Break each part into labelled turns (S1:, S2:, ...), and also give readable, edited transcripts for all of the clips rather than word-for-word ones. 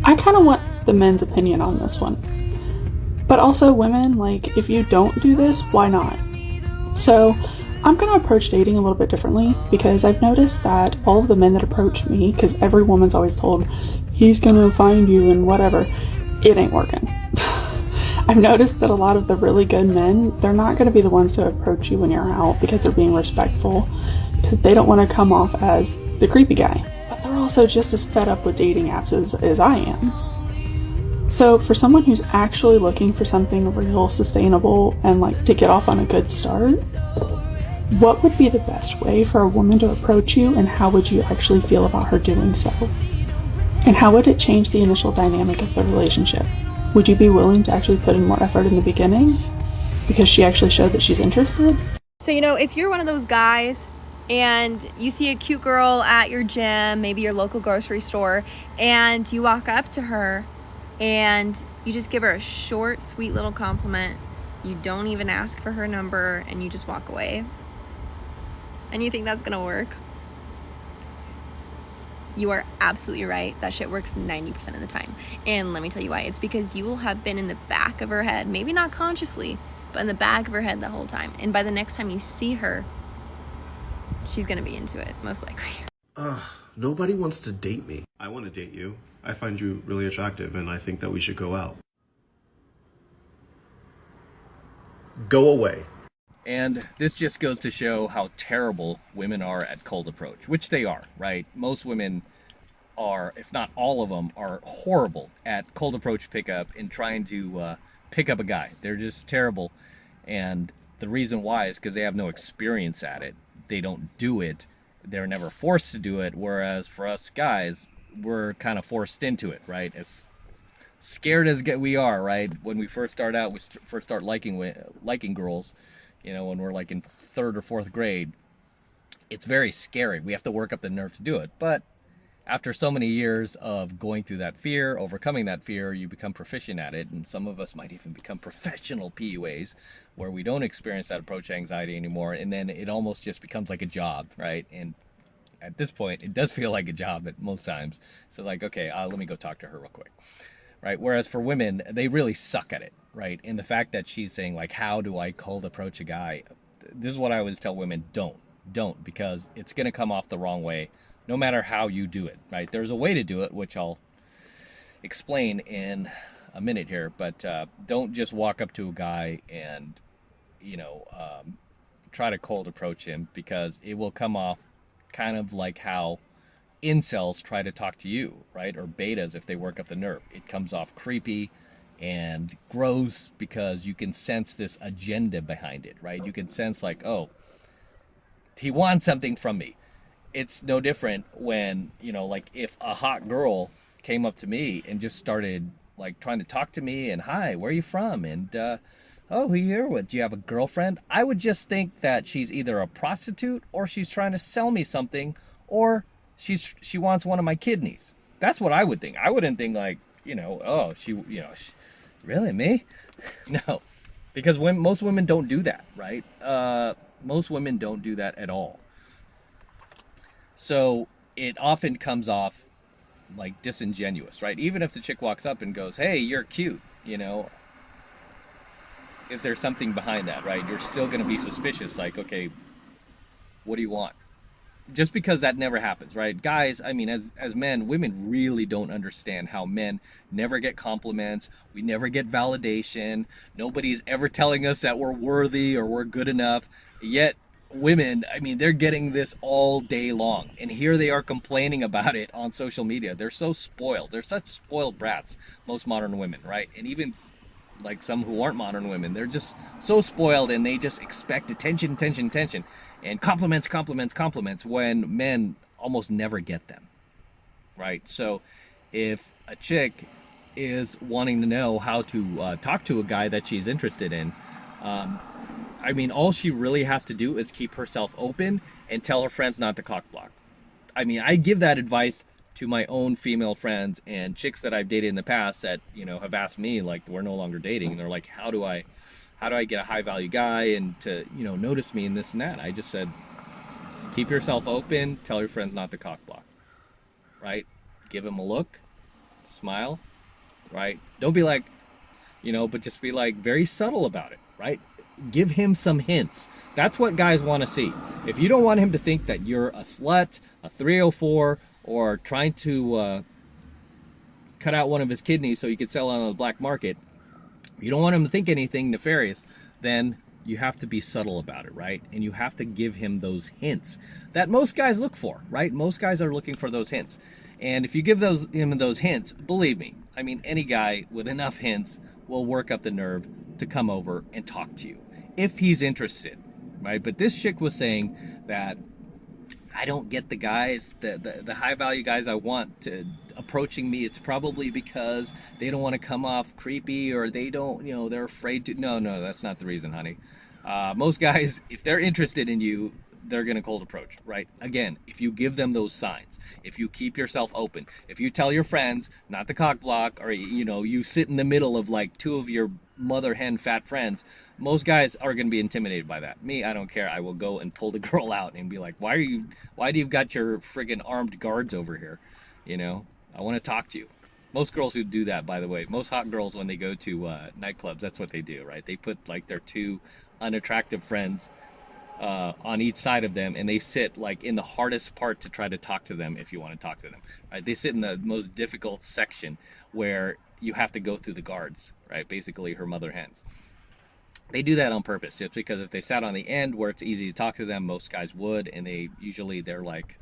S1: I kind of want the men's opinion on this one. But also, women, like, if you don't do this, why not? So, I'm gonna approach dating a little bit differently because I've noticed that all of the men that approach me, because every woman's always told, he's gonna find you and whatever, it ain't working. I've noticed that a lot of the really good men, they're not gonna be the ones to approach you when you're out because they're being respectful, because they don't wanna come off as the creepy guy. But they're also just as fed up with dating apps as I am. So for someone who's actually looking for something real, sustainable, and like to get off on a good start, what would be the best way for a woman to approach you, and how would you actually feel about her doing so? And how would it change the initial dynamic of the relationship? Would you be willing to actually put in more effort in the beginning because she actually showed that she's interested?
S2: So, if you're one of those guys and you see a cute girl at your gym, maybe your local grocery store, and you walk up to her and you just give her a short, sweet little compliment, you don't even ask for her number, and you just walk away, and you think that's gonna work, you are absolutely right. That shit works 90% of the time. And let me tell you why. It's because you will have been in the back of her head, maybe not consciously, but in the back of her head the whole time. And by the next time you see her, she's gonna be into it, most likely.
S3: Nobody wants to date me.
S4: I want to date you. I find you really attractive, and I think that we should go out.
S3: Go away.
S5: And this just goes to show how terrible women are at cold approach, which they are, right? Most women are, if not all of them, are horrible at cold approach pickup and trying to pick up a guy. They're just terrible. And the reason why is because they have no experience at it. They don't do it. They're never forced to do it. Whereas for us guys, we're kind of forced into it, right? As scared as we are, right? When we first start out, we first start liking girls, when we're like in 3rd or 4th grade, it's very scary. We have to work up the nerve to do it. But after so many years of going through that fear, overcoming that fear, you become proficient at it. And some of us might even become professional PUAs where we don't experience that approach anxiety anymore. And then it almost just becomes like a job, right? And at this point, it does feel like a job at most times. So like, okay, let me go talk to her real quick. Right? Whereas for women, they really suck at it, right? And the fact that she's saying, like, how do I cold approach a guy? This is what I always tell women, don't, because it's going to come off the wrong way, no matter how you do it, right? There's a way to do it, which I'll explain in a minute here, but don't just walk up to a guy and, try to cold approach him, because it will come off kind of like how incels try to talk to you, right? Or betas, if they work up the nerve. It comes off creepy and gross because you can sense this agenda behind it, right? You can sense like, oh, he wants something from me. It's no different when, like if a hot girl came up to me and just started like trying to talk to me and, hi, where are you from? And, oh, who are you here with? Do you have a girlfriend? I would just think that she's either a prostitute or she's trying to sell me something, or she wants one of my kidneys. That's what I would think. I wouldn't think like, oh, really, me? No, because most women don't do that, right? Most women don't do that at all. So it often comes off like disingenuous, right? Even if the chick walks up and goes, hey, you're cute, is there something behind that, right? You're still going to be suspicious, like, okay, what do you want? Just because that never happens, right? Guys, I mean, as men, women really don't understand how men never get compliments. We never get validation. Nobody's ever telling us that we're worthy or we're good enough. Yet women, I mean, they're getting this all day long. And here they are complaining about it on social media. They're so spoiled. They're such spoiled brats, most modern women, right? And even like some who aren't modern women, they're just so spoiled and they just expect attention, and compliments when men almost never get them, right? So if a chick is wanting to know how to talk to a guy that she's interested in, I mean, all she really has to do is keep herself open and tell her friends not to cock block. I mean, I give that advice to my own female friends and chicks that I've dated in the past that, have asked me, like, we're no longer dating. And they're like, how do I get a high value guy and to, notice me and this and that? I just said, keep yourself open, tell your friends not to cock block, right? Give him a look, smile, right? Don't be like, but just be like very subtle about it, right? Give him some hints. That's what guys want to see. If you don't want him to think that you're a slut, a 304, or trying to cut out one of his kidneys so you could sell it on the black market, you don't want him to think anything nefarious, then you have to be subtle about it, right? And you have to give him those hints that most guys look for, right? Most guys are looking for those hints. And if you give him those hints, believe me, I mean, any guy with enough hints will work up the nerve to come over and talk to you if he's interested, right? But this chick was saying that I don't get the guys, the high value guys I want to approaching me. It's probably because they don't want to come off creepy, or they don't, they're afraid to. No, that's not the reason, honey. Most guys, if they're interested in you, they're going to cold approach, right? Again, if you give them those signs, if you keep yourself open, if you tell your friends not to cock block, or, you sit in the middle of like two of your mother hen fat friends, most guys are going to be intimidated by that. Me, I don't care. I will go and pull the girl out and be like, why do you got your friggin' armed guards over here? I want to talk to you. Most girls who do that, by the way, most hot girls, when they go to nightclubs, that's what they do, right? They put like their two unattractive friends on each side of them, and they sit like in the hardest part to try to talk to them if you want to talk to them, right? They sit in the most difficult section where you have to go through the guards, right? Basically her mother hens. They do that on purpose, just because if they sat on the end where it's easy to talk to them, most guys would, and they're like,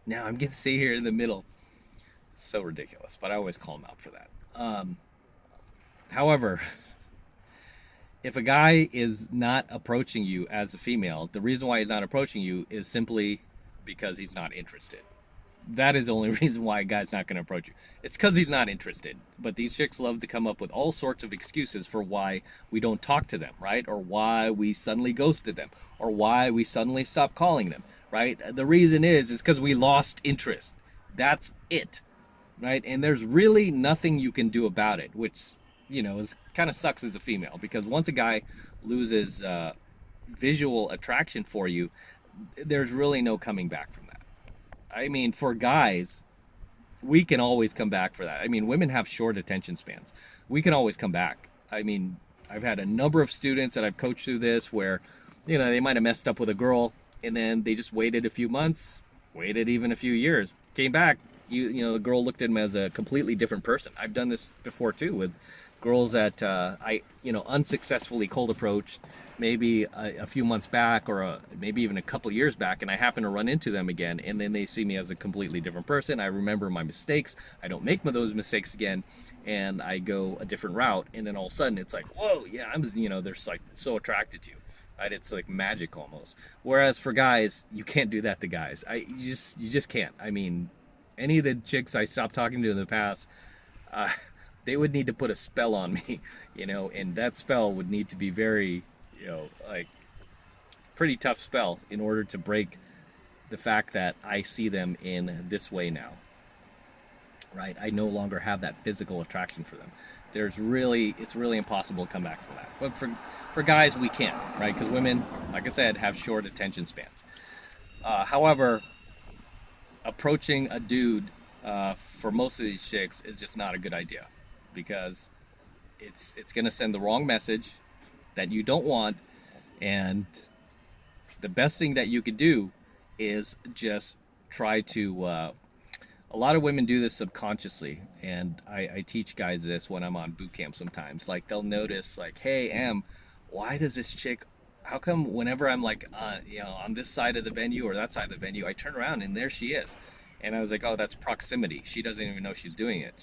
S5: no, I'm gonna stay here in the middle. It's so ridiculous, but I always call them out for that. However, if a guy is not approaching you as a female, the reason why he's not approaching you is simply because he's not interested. That is the only reason why a guy's not going to approach you. It's because he's not interested. But these chicks love to come up with all sorts of excuses for why we don't talk to them, right? Or why we suddenly ghosted them, or why we suddenly stopped calling them, right? The reason is because we lost interest. That's it, right? And there's really nothing you can do about it, which, is kind of sucks as a female, because once a guy loses visual attraction for you, there's really no coming back from that. I mean, for guys, we can always come back for that. I mean, women have short attention spans. We can always come back. I mean, I've had a number of students that I've coached through this where, they might have messed up with a girl, and then they just waited a few months, waited even a few years, came back. The girl looked at them as a completely different person. I've done this before too with girls that I unsuccessfully cold approached maybe a few months back, or maybe even a couple years back, and I happen to run into them again, and then they see me as a completely different person. I remember my mistakes. I don't make those mistakes again, and I go a different route, and then all of a sudden it's like, whoa, yeah, they're like so attracted to you, right? It's like magic almost. Whereas for guys, you can't do that to guys. You just can't. I mean, any of the chicks I stopped talking to in the past, they would need to put a spell on me, and that spell would need to be very, like pretty tough spell in order to break the fact that I see them in this way now, right? I no longer have that physical attraction for them. It's really impossible to come back from that. But for guys, we can, right? Because women, like I said, have short attention spans. However, approaching a dude for most of these chicks is just not a good idea, because it's going to send the wrong message that you don't want. And the best thing that you could do is just try to a lot of women do this subconsciously, and I teach guys this when I'm on boot camp sometimes. Like, they'll notice, like, hey, Em, why does this chick, how come whenever I'm like on this side of the venue or that side of the venue, I turn around and there she is? And I was like, oh, that's proximity. She doesn't even know she's doing it.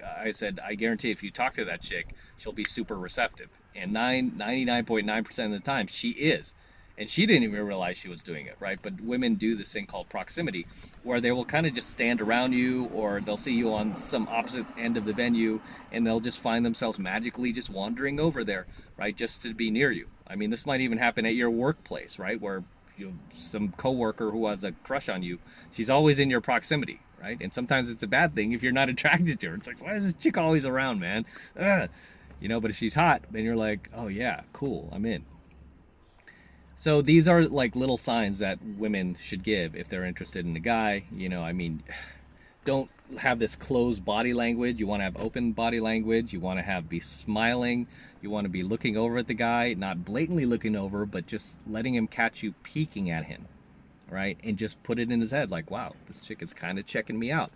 S5: I said, I guarantee if you talk to that chick, she'll be super receptive. And 99.9% of the time, she is. And she didn't even realize she was doing it, right? But women do this thing called proximity, where they will kind of just stand around you, or they'll see you on some opposite end of the venue, and they'll just find themselves magically just wandering over there, right? Just to be near you. I mean, this might even happen at your workplace, right? Where some coworker who has a crush on you, she's always in your proximity, right? And sometimes it's a bad thing if you're not attracted to her. It's like, why is this chick always around, man? Ugh. But if she's hot, then you're like, oh yeah, cool, I'm in. So these are like little signs that women should give if they're interested in a guy. I mean, don't have this closed body language. You want to have open body language. You want to be smiling. You want to be looking over at the guy, not blatantly looking over, but just letting him catch you peeking at him, right? And just put it in his head like, wow, this chick is kind of checking me out.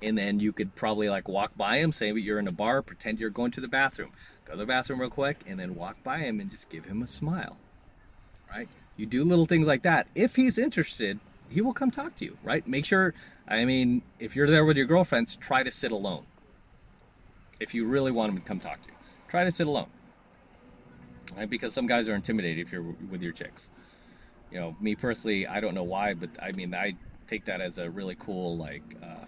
S5: And then you could probably like walk by him, say you're in a bar, pretend you're going to the bathroom. Go to the bathroom real quick, and then walk by him and just give him a smile, right? You do little things like that. If he's interested, he will come talk to you, right? Make sure, I mean, if you're there with your girlfriends, try to sit alone. If you really want him to come talk to you, try to sit alone, right? Because some guys are intimidated if you're with your chicks. You know, me personally, I don't know why, but I mean, I take that as a really cool, like,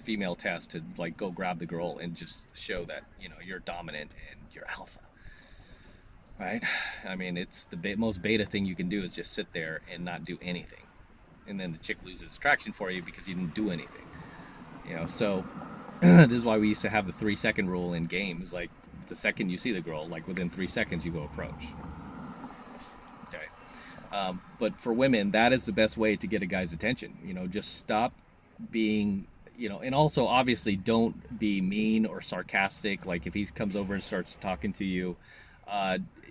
S5: female test to, like, go grab the girl and just show that, you know, you're dominant and you're alpha, right? I mean, it's the most beta thing you can do is just sit there and not do anything. And then the chick loses attraction for you because you didn't do anything, you know? So this is why we used to have the 3-second rule in games. Like, the second you see the girl, like, within 3 seconds, you go approach. Okay. But for women, that is the best way to get a guy's attention. You know, just stop being, you know, and also obviously don't be mean or sarcastic. Like if he comes over and starts talking to you,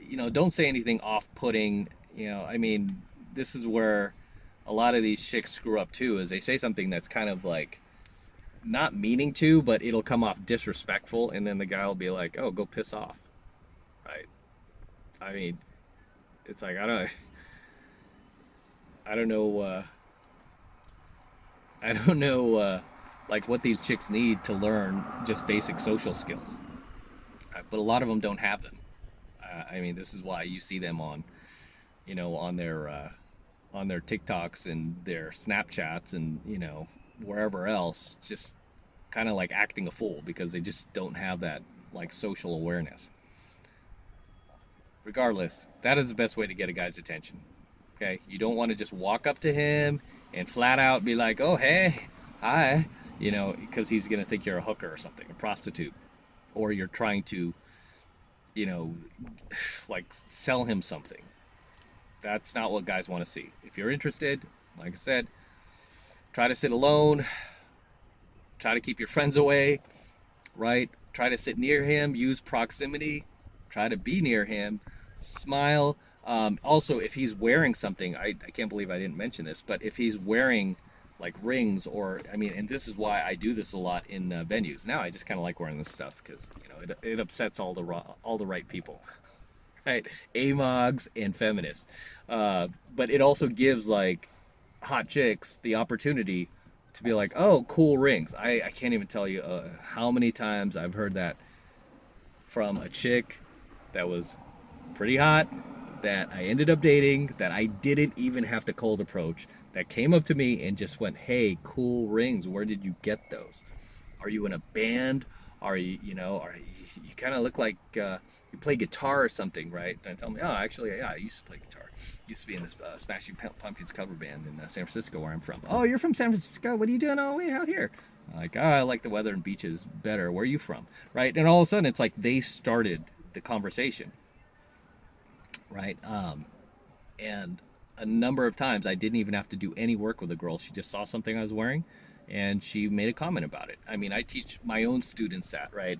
S5: you know, don't say anything off-putting. You know, I mean, this is where a lot of these chicks screw up too, is they say something that's kind of like not meaning to, but it'll come off disrespectful, and then the guy will be like, oh, go piss off, right? I mean, it's like, I don't know, like what these chicks need to learn just basic social skills, but a lot of them don't have them. I mean, this is why you see them on, you know, on their TikToks and their Snapchats and, you know, wherever else, just kind of like acting a fool because they just don't have that like social awareness. Regardless, that is the best way to get a guy's attention. Okay, you don't want to just walk up to him and flat out be like, oh, hey, hi, you know, because he's going to think you're a hooker or something, a prostitute, or you're trying to, you know, like sell him something. That's not what guys want to see. If you're interested, like I said, try to sit alone, try to keep your friends away, right? Try to sit near him, use proximity, try to be near him, smile. Also, if he's wearing something, I can't believe I didn't mention this, but if he's wearing like rings or, I mean, and this is why I do this a lot in venues. Now I just kind of like wearing this stuff because, you know, it upsets all the right people, right? AMOGs and feminists. But it also gives like hot chicks the opportunity to be like, oh, cool rings. I can't even tell you how many times I've heard that from a chick that was pretty hot, that I ended up dating, that I didn't even have to cold approach, that came up to me and just went, hey, cool rings, where did you get those? Are you in a band? Are you, you know, you kind of look like you play guitar or something, right? And I tell me, oh, actually, yeah, I used to play guitar. Used to be in this Smashing Pumpkins cover band in San Francisco, where I'm from. Oh, you're from San Francisco? What are you doing all the way out here? I'm like, oh, I like the weather and beaches better. Where are you from? Right? And all of a sudden, it's like they started the conversation. Right? And a number of times I didn't even have to do any work with a girl. She just saw something I was wearing and she made a comment about it. I mean, I teach my own students that, right?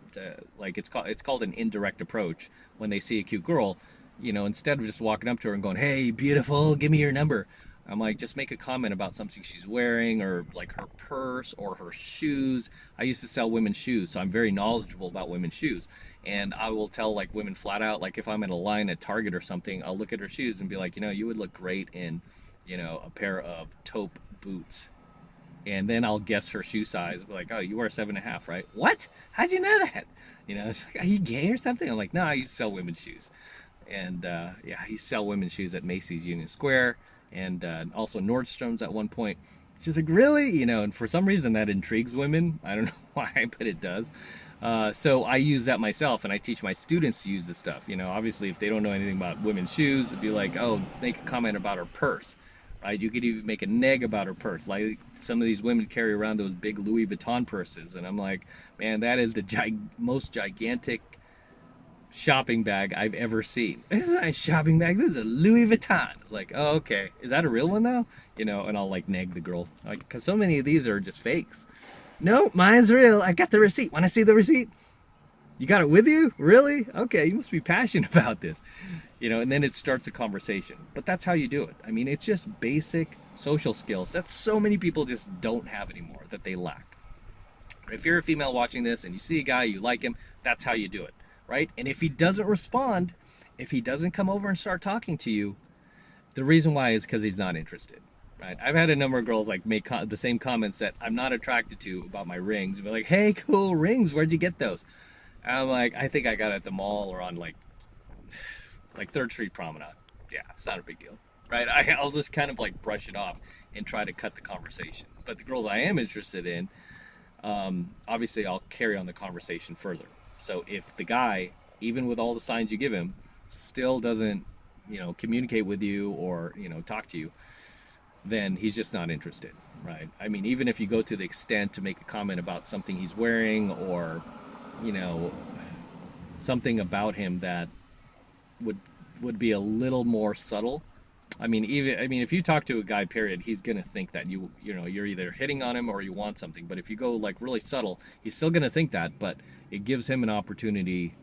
S5: Like it's called an indirect approach. When they see a cute girl, you know, instead of just walking up to her and going, hey, beautiful, give me your number, I'm like, just make a comment about something she's wearing, or like her purse or her shoes. I used to sell women's shoes, so I'm very knowledgeable about women's shoes. And I will tell like women flat out, like if I'm in a line at Target or something, I'll look at her shoes and be like, you know, you would look great in, you know, a pair of taupe boots. And then I'll guess her shoe size. Be like, oh, you wear 7.5, right? What? How'd you know that? You know, it's like, are you gay or something? I'm like, no, I used to sell women's shoes. And yeah, I used to sell women's shoes at Macy's Union Square and also Nordstrom's at one point. She's like, really? You know, and for some reason that intrigues women. I don't know why, but it does. So I use that myself, and I teach my students to use this stuff. You know, obviously, if they don't know anything about women's shoes, it'd be like, oh, make a comment about her purse, right? You could even make a neg about her purse. Like some of these women carry around those big Louis Vuitton purses, and I'm like, man, that is the most gigantic shopping bag I've ever seen. This is not a shopping bag. This is a Louis Vuitton. Like, oh, okay. Is that a real one though? You know, and I'll like neg the girl, like, because so many of these are just fakes. No, mine's real. I got the receipt. Want to see the receipt? You got it with you? Really? Okay, you must be passionate about this. You know, and then it starts a conversation. But that's how you do it. I mean, it's just basic social skills that so many people just don't have anymore, that they lack. If you're a female watching this and you see a guy, you like him, that's how you do it, right? And if he doesn't respond, if he doesn't come over and start talking to you, the reason why is because he's not interested, right? I've had a number of girls like make the same comments that I'm not attracted to about my rings. Be like, hey, cool rings, where'd you get those? And I'm like, I think I got it at the mall or on like 3rd Street Promenade. Yeah, it's not a big deal, right? I'll just kind of like brush it off and try to cut the conversation. But the girls I am interested in, obviously I'll carry on the conversation further. So if the guy, even with all the signs you give him, still doesn't, you know, communicate with you or, you know, talk to you, then he's just not interested, right? I mean, even if you go to the extent to make a comment about something he's wearing or, you know, something about him that would be a little more subtle. I mean, if you talk to a guy, period, he's gonna think that you know, you're either hitting on him or you want something. But if you go like really subtle, he's still gonna think that, but it gives him an opportunity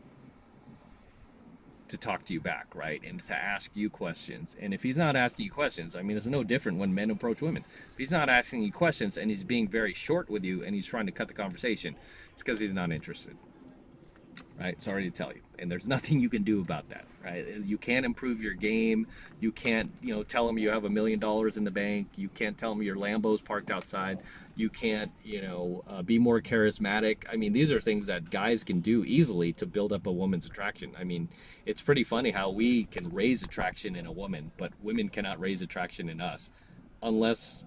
S5: to talk to you back, right? And to ask you questions. And if he's not asking you questions, I mean, it's no different when men approach women. If he's not asking you questions and he's being very short with you and he's trying to cut the conversation, it's because he's not interested, right? Sorry to tell you. And there's nothing you can do about that, right? You can't improve your game. You can't, you know, tell him you have $1 million in the bank. You can't tell him your Lambo's parked outside. You can't, you know, be more charismatic. I mean, these are things that guys can do easily to build up a woman's attraction. I mean, it's pretty funny how we can raise attraction in a woman, but women cannot raise attraction in us unless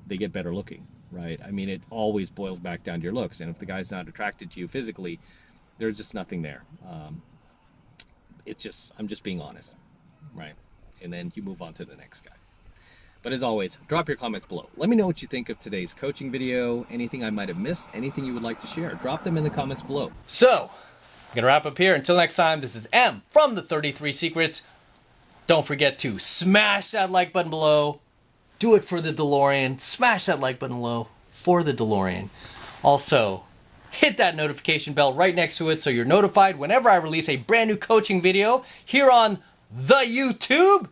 S5: they get better looking, right? I mean, it always boils back down to your looks. And if the guy's not attracted to you physically, there's just nothing there. I'm just being honest, right? And then you move on to the next guy. But as always, drop your comments below. Let me know what you think of today's coaching video, anything I might have missed, anything you would like to share. Drop them in the comments below. So, I'm going to wrap up here. Until next time, this is M from the 33 Secrets. Don't forget to smash that like button below. Do it for the DeLorean. Smash that like button below for the DeLorean. Also, hit that notification bell right next to it so you're notified whenever I release a brand new coaching video here on the YouTube.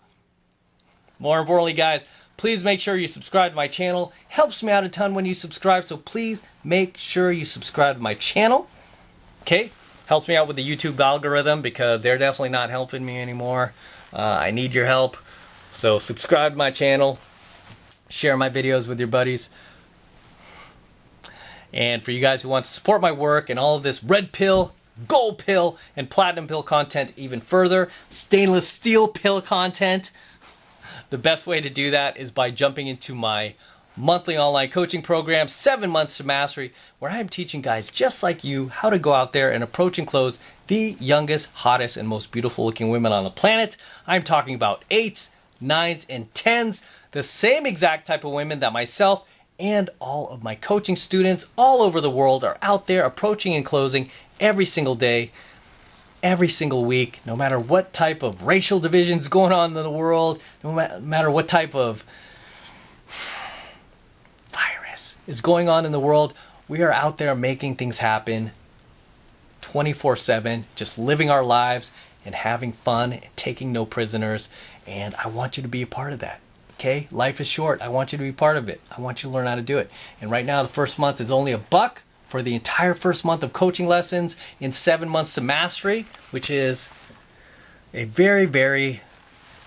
S5: More importantly, guys, please make sure you subscribe to my channel. Helps me out a ton when you subscribe, so please make sure you subscribe to my channel. Okay? Helps me out with the YouTube algorithm because they're definitely not helping me anymore. I need your help. So subscribe to my channel. Share my videos with your buddies. And for you guys who want to support my work and all of this red pill, gold pill, and platinum pill content even further, stainless steel pill content, the best way to do that is by jumping into my monthly online coaching program, 7 Months to Mastery, where I am teaching guys just like you how to go out there and approach and close the youngest, hottest, and most beautiful looking women on the planet. I'm talking about 8s, 9s, and 10s, the same exact type of women that myself and all of my coaching students all over the world are out there approaching and closing every single day, every single week, no matter what type of racial divisions going on in the world, no matter what type of virus is going on in the world, we are out there making things happen 24/7, just living our lives and having fun and taking no prisoners. And I want you to be a part of that. Okay? Life is short. I want you to be part of it. I want you to learn how to do it. And right now, the first month is only $1 for the entire first month of coaching lessons in 7 Months to Mastery, which is a very, very,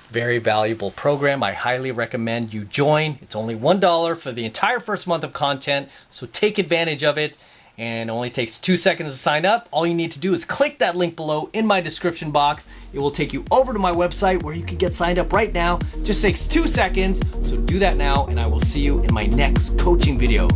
S5: very valuable program. I highly recommend you join. It's only $1 for the entire first month of content, so take advantage of it. And it only takes 2 seconds to sign up. All you need to do is click that link below in my description box. It will take you over to my website where you can get signed up right now. Just takes 2 seconds, so do that now, and I will see you in my next coaching video.